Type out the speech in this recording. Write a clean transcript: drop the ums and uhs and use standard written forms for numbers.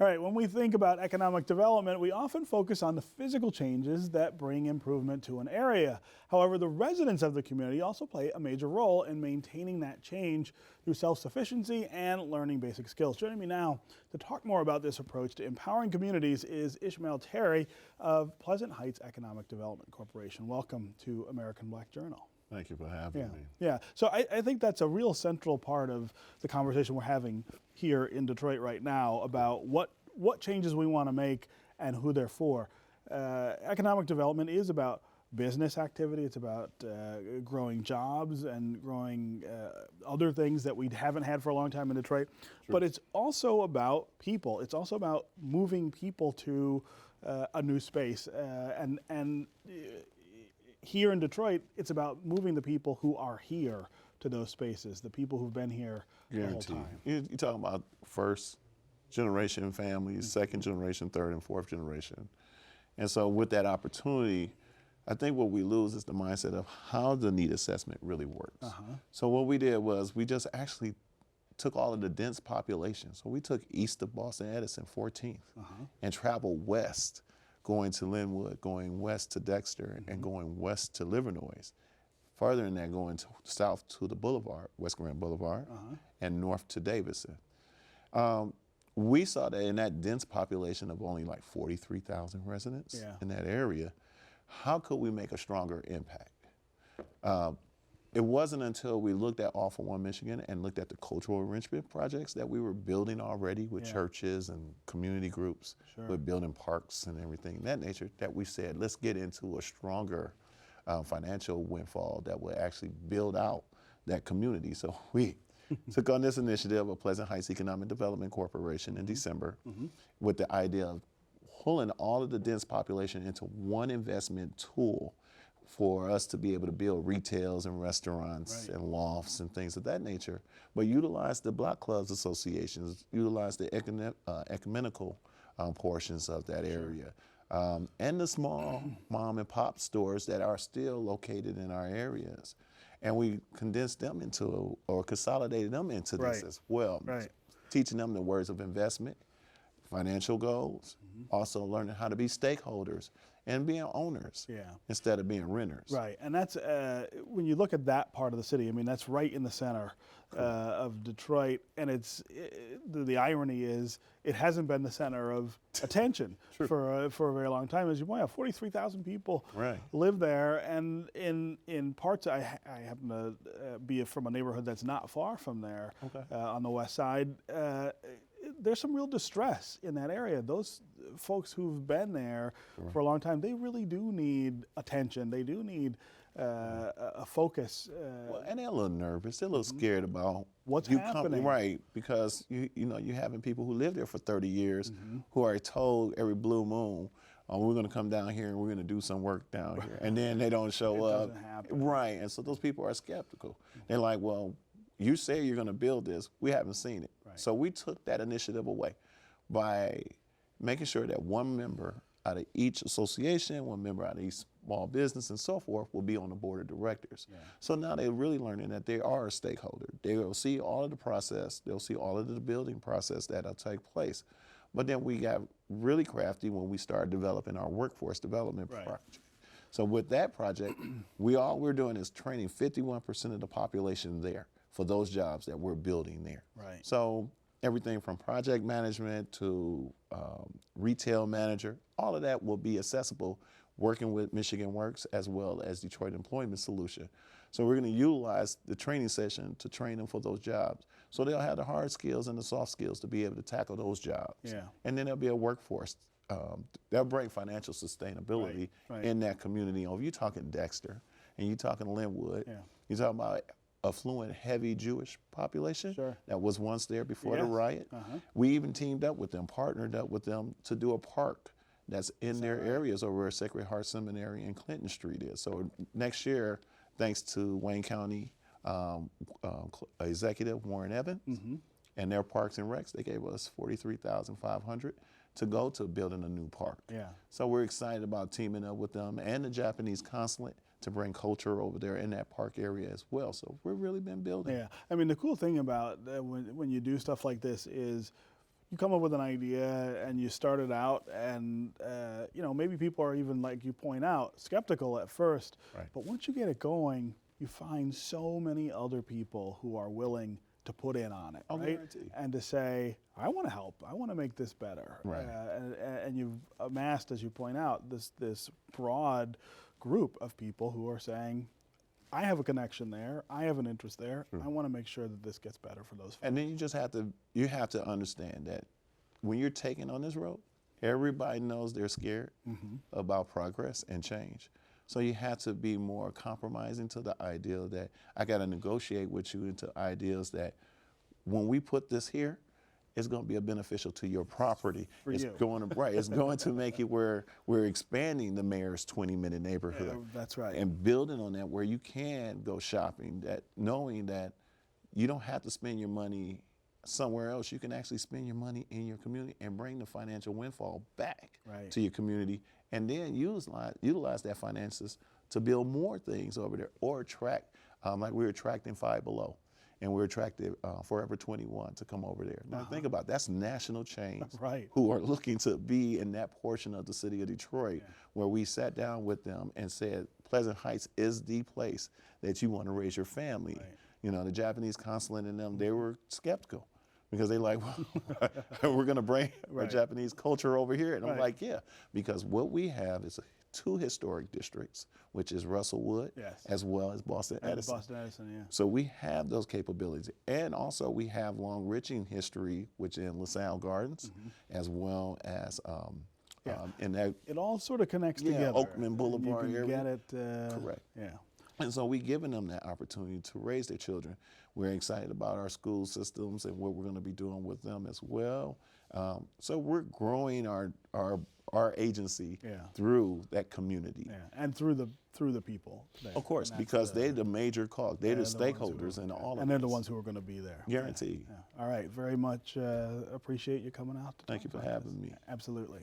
All right, when we think about economic development, we often focus on the physical changes that bring improvement to an area. However, the residents of the community also play a major role in maintaining that change through self-sufficiency and learning basic skills. Joining me now to talk more about this approach to empowering communities is Ishmail Terry of Pleasant Heights Economic Development Corporation. Welcome to American Black Journal. Thank you for having me. Yeah, so I think that's a real central part of the conversation we're having here in Detroit right now about what changes we want to make and who they're for. Economic development is about business activity. It's about growing jobs and growing other things that we haven't had for a long time in Detroit. Sure. But it's also about people. It's also about moving people to a new space. And here in Detroit, it's about moving the people who are here to those spaces, the people who've been here the whole time. You're talking about first generation families, second generation, third and fourth generation. And so with that opportunity, I think what we lose is the mindset of how the need assessment really works. So what we did was we just actually took all of the dense population. So we took east of Boston Edison, 14th, and traveled west, going to Linwood, going west to Dexter, and going west to Livernois. Further than that, going south to the Boulevard, West Grand Boulevard, and north to Davidson. We saw that in that dense population of only like 43,000 residents in that area, how could we make a stronger impact? It wasn't until we looked at All for One Michigan and looked at the cultural enrichment projects that we were building already with churches and community groups, with building parks and everything of that nature, that we said, let's get into a stronger financial windfall that will actually build out that community. So we took on this initiative of Pleasant Heights Economic Development Corporation in December with the idea of pulling all of the dense population into one investment tool for us to be able to build retails and restaurants and lofts and things of that nature, but utilize the block clubs associations, utilize the ecumenical portions of that area, and the small mom and pop stores that are still located in our areas. And we condensed them into, or consolidated them into this as well, teaching them the words of investment, financial goals, also learning how to be stakeholders and being owners instead of being renters. Right, and that's, when you look at that part of the city, I mean, that's right in the center of Detroit, and the irony is it hasn't been the center of attention for a very long time. As you point out, 43,000 people live there, and in parts, I happen to be from a neighborhood that's not far from there on the west side. There's some real distress in that area. Those folks who've been there for a long time, they really do need attention. They do need a focus. Well, and they're a little nervous. They're a little scared about what's happening. Right, because you're having people who live there for 30 years who are told every blue moon, oh, we're going to come down here and we're going to do some work down here, and then they don't show up. Doesn't happen. Right, and so those people are skeptical. They're like, well, you say you're going to build this. We haven't seen it. So we took that initiative away by making sure that one member out of each association, one member out of each small business and so forth will be on the board of directors. So now they're really learning that they are a stakeholder. They will see all of the process. They'll see all of the building process that'll take place. But then we got really crafty when we started developing our workforce development project. So with that project, all we're doing is training 51% of the population there for those jobs that we're building there. So everything from project management to retail manager, all of that will be accessible working with Michigan Works as well as Detroit Employment Solution. So we're going to utilize the training session to train them for those jobs. So they'll have the hard skills and the soft skills to be able to tackle those jobs. And then there'll be a workforce. They'll bring financial sustainability in that community. If you're talking Dexter and you're talking Linwood, you're talking about affluent, heavy Jewish population that was once there before the riot. We even teamed up with them, partnered up with them to do a park that's in their areas over where Sacred Heart Seminary and Clinton Street is. So next year, thanks to Wayne County Executive Warren Evans and their Parks and Recs, they gave us $43,500 to go to building a new park. So we're excited about teaming up with them and the Japanese consulate to bring culture over there in that park area as well. So we've really been building. I mean, the cool thing about when you do stuff like this is you come up with an idea and you start it out, and you know, maybe people are even, like you point out, skeptical at first. Right. But once you get it going, you find so many other people who are willing to put in on it, Oh, right? guarantee. And to say, I want to help. I want to make this better. Right. And you've amassed, as you point out, this broad group of people who are saying, I have a connection there. I have an interest there. I want to make sure that this gets better for those folks. And then you just have to understand that when you're taking on this road, everybody knows they're scared about progress and change. So you have to be more compromising to the ideal that I got to negotiate with you into ideals that when we put this here, it's going to be beneficial to your property. It's going to It's going to make it where we're expanding the mayor's 20-minute neighborhood. Yeah, that's right. And building on that where you can go shopping, that knowing that you don't have to spend your money somewhere else. You can actually spend your money in your community and bring the financial windfall back to your community, and then utilize that finances to build more things over there or attract, like we're attracting Five Below. And we're attracted Forever 21 to come over there. Now think about it, that's national chains who are looking to be in that portion of the city of Detroit where we sat down with them and said Pleasant Heights is the place that you want to raise your family. You know, the Japanese consulate and them, they were skeptical because they like, well, we're going to bring our Japanese culture over here. And I'm like, yeah, because what we have is 2 historic districts, which is Russellwood, as well as Boston Edison. So we have those capabilities. And also we have long Riching history, which in LaSalle Gardens, as well as in that. It all sort of connects together. Oakman Boulevard you can area. Get it. Correct. Yeah. And so we've given them that opportunity to raise their children. We're excited about our school systems and what we're going to be doing with them as well. So we're growing our agency through that community. And through the people. Of course, because they're the major cause. They're the stakeholders in all of it. And they're the ones who are going to be there. Guaranteed. All right, very much appreciate you coming out. Thank you for having me. Absolutely.